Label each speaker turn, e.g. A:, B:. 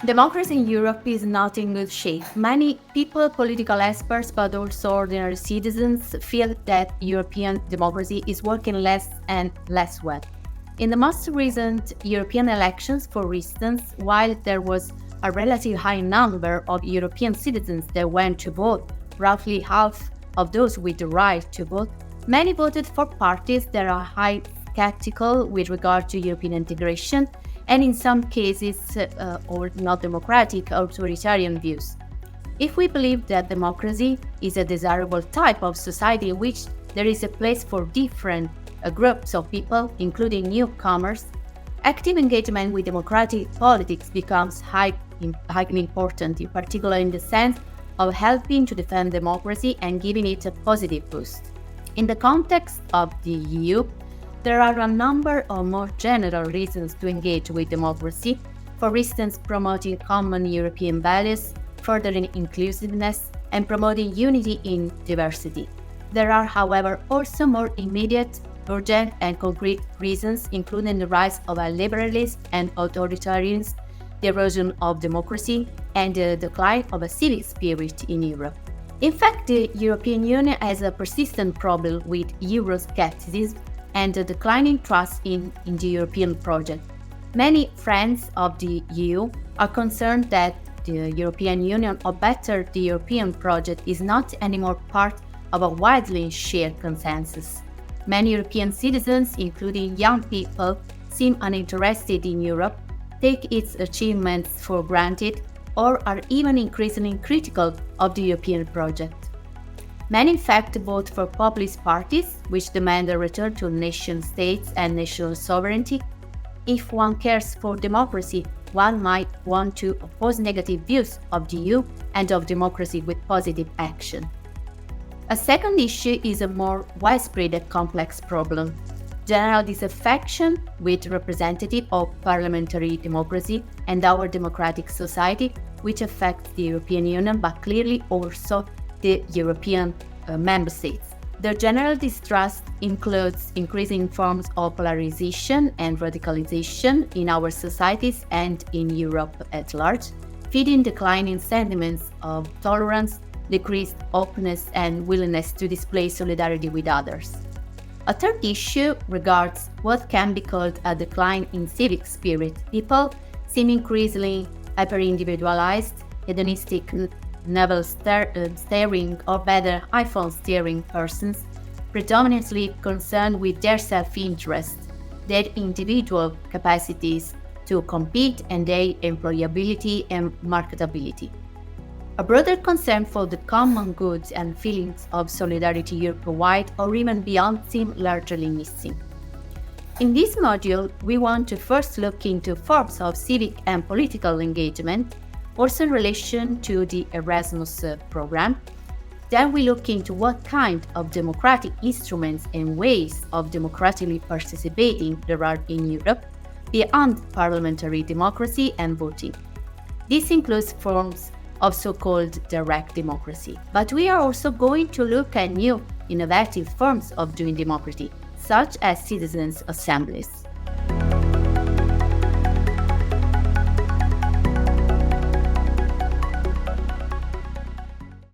A: Democracy in Europe is not in good shape. Many people, political experts, but also ordinary citizens feel that European democracy is working less and less well. In the most recent European elections, for instance, while there was a relatively high number of European citizens that went to vote, roughly half of those with the right to vote, many voted for parties that are highly skeptical with regard to European integration and in some cases or not democratic authoritarian views. If we believe that democracy is a desirable type of society in which there is a place for different groups of people, including newcomers, active engagement with democratic politics becomes highly important, in particular in the sense of helping to defend democracy and giving it a positive boost. In the context of the EU, there are a number of more general reasons to engage with democracy, for instance, promoting common European values, furthering inclusiveness, and promoting unity in diversity. There are, however, also more immediate, urgent, and concrete reasons, including the rise of a liberalism and authoritarianism, the erosion of democracy, and the decline of a civic spirit in Europe. In fact, the European Union has a persistent problem with Euroscepticism and a declining trust in the European project. Many friends of the EU are concerned that the European Union, or better, the European project, is not anymore part of a widely shared consensus. Many European citizens, including young people, seem uninterested in Europe, take its achievements for granted, or are even increasingly critical of the European project. Many, in fact, vote for populist parties, which demand a return to nation states and national sovereignty. If one cares for democracy, one might want to oppose negative views of the EU and of democracy with positive action. A second issue is a more widespread and complex problem: general disaffection with representative of parliamentary democracy and our democratic society, which affects the European Union, but clearly also the European member states. The general distrust includes increasing forms of polarization and radicalization in our societies and in Europe at large, feeding declining sentiments of tolerance, decreased openness, and willingness to display solidarity with others. A third issue regards what can be called a decline in civic spirit. People seem increasingly hyper-individualized, hedonistic, navel-staring, or better, iPhone-steering persons, predominantly concerned with their self-interest, their individual capacities to compete, and their employability and marketability. A broader concern for the common goods and feelings of solidarity Europe-wide or even beyond seem largely missing. In this module, we want to first look into forms of civic and political engagement, also in relation to the Erasmus program. Then we look into what kind of democratic instruments and ways of democratically participating there are in Europe beyond parliamentary democracy and voting. This includes forms of so-called direct democracy. But we are also going to look at new, innovative forms of doing democracy, such as citizens' assemblies.